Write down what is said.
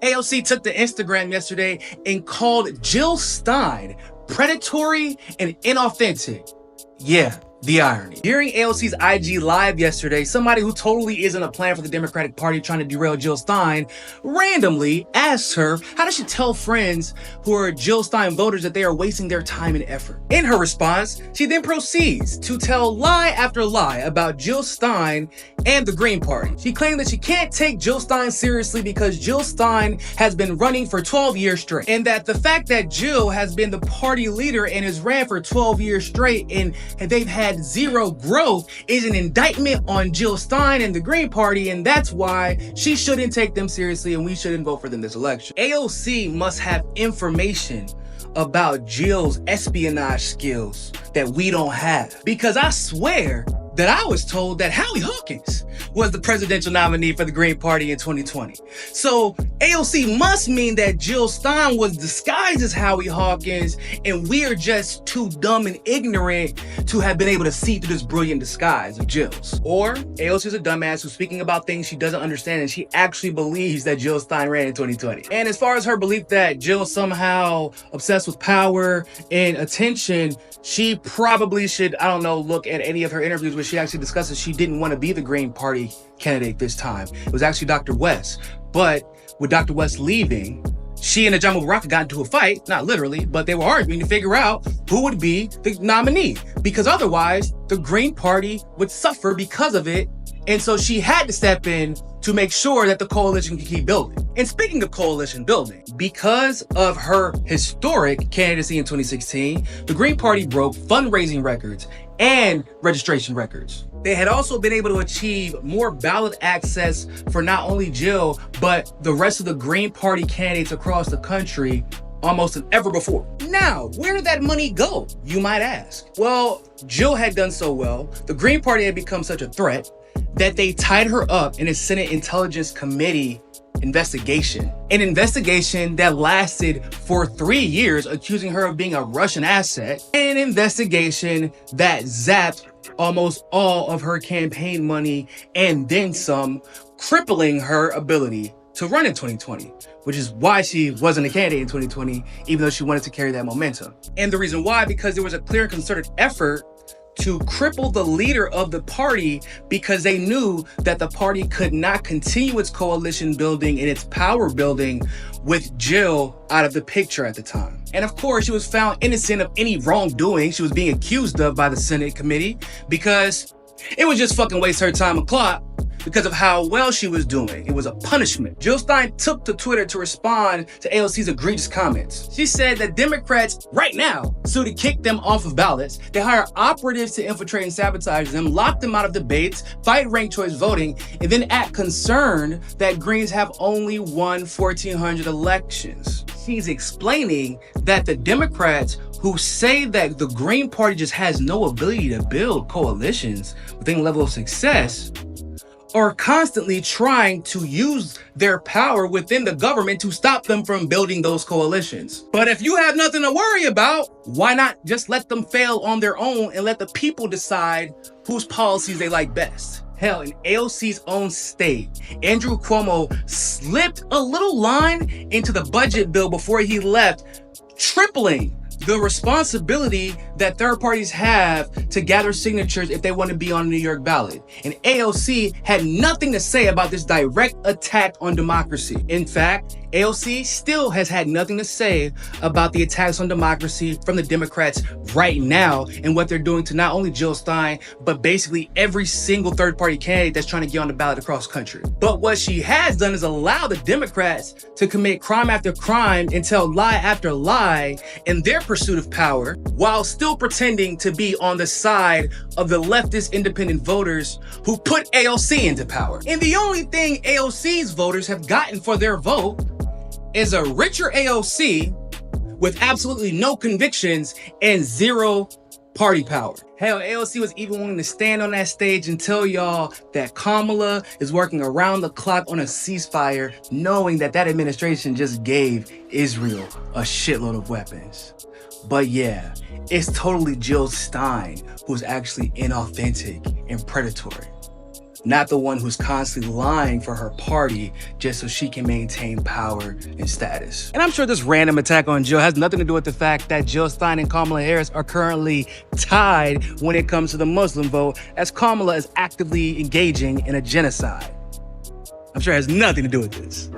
AOC took to Instagram yesterday and called Jill Stein predatory and inauthentic. Yeah, the irony. During AOC's IG Live yesterday, somebody who totally isn't a plan for the Democratic Party trying to derail Jill Stein randomly asked her, how does she tell friends who are Jill Stein voters that they are wasting their time and effort? In her response, she then proceeds to tell lie after lie about Jill Stein and the Green Party. She claimed that she can't take Jill Stein seriously because Jill Stein has been running for 12 years straight, and that the fact that Jill has been the party leader and has ran for 12 years straight and they've had zero growth is an indictment on Jill Stein and the Green Party, and that's why she shouldn't take them seriously and we shouldn't vote for them this election. AOC must have information about Jill's espionage skills that we don't have, because I swear that I was told that Howie Hawkins was the presidential nominee for the Green Party in 2020. So AOC must mean that Jill Stein was disguised as Howie Hawkins and we are just too dumb and ignorant to have been able to see through this brilliant disguise of Jill's. Or AOC is a dumbass who's speaking about things she doesn't understand and she actually believes that Jill Stein ran in 2020. And as far as her belief that Jill somehow obsessed with power and attention, she probably should, I don't know, look at any of her interviews where she actually discusses she didn't want to be the Green Party candidate this time. It was actually Dr. West. But with Dr. West leaving, she and Najama Baraka got into a fight, not literally, but they were arguing to figure out who would be the nominee, because otherwise the Green Party would suffer because of it. And so she had to step in to make sure that the coalition could keep building. And speaking of coalition building, because of her historic candidacy in 2016, the Green Party broke fundraising records and registration records. They had also been able to achieve more ballot access for not only Jill, but the rest of the Green Party candidates across the country almost than ever before. Now, where did that money go, you might ask? Well, Jill had done so well, the Green Party had become such a threat that they tied her up in a Senate Intelligence Committee investigation. An investigation that lasted for 3 years, accusing her of being a Russian asset. An investigation that zapped almost all of her campaign money and then some, crippling her ability to run in 2020, which is why she wasn't a candidate in 2020, even though she wanted to carry that momentum. And the reason why, because there was a clear and concerted effort to cripple the leader of the party, because they knew that the party could not continue its coalition building and its power building with Jill out of the picture at the time. And of course, she was found innocent of any wrongdoing she was being accused of by the Senate committee, because it was just fucking waste her time and clock because of how well she was doing. It was a punishment. Jill Stein took to Twitter to respond to AOC's egregious comments. She said that Democrats right now sue to kick them off of ballots. They hire operatives to infiltrate and sabotage them, lock them out of debates, fight ranked choice voting, and then act concerned that Greens have only won 1,400 elections. She's explaining that the Democrats who say that the Green Party just has no ability to build coalitions with any level of success are constantly trying to use their power within the government to stop them from building those coalitions. But if you have nothing to worry about, why not just let them fail on their own and let the people decide whose policies they like best? Hell, in AOC's own state, Andrew Cuomo slipped a little line into the budget bill before he left, tripling the responsibility that third parties have to gather signatures if they want to be on the New York ballot. And AOC had nothing to say about this direct attack on democracy. In fact, AOC still has had nothing to say about the attacks on democracy from the Democrats right now and what they're doing to not only Jill Stein, but basically every single third-party candidate that's trying to get on the ballot across the country. But what she has done is allow the Democrats to commit crime after crime and tell lie after lie in their pursuit of power, while still pretending to be on the side of the leftist independent voters who put AOC into power. And the only thing AOC's voters have gotten for their vote is a richer AOC with absolutely no convictions and zero party power. Hell, AOC was even willing to stand on that stage and tell y'all that Kamala is working around the clock on a ceasefire, knowing that that administration just gave Israel a shitload of weapons. But yeah, it's totally Jill Stein who's actually inauthentic and predatory. not the one who's constantly lying for her party just so she can maintain power and status. And I'm sure this random attack on Jill has nothing to do with the fact that Jill Stein and Kamala Harris are currently tied when it comes to the Muslim vote, as Kamala is actively engaging in a genocide. I'm sure it has nothing to do with this.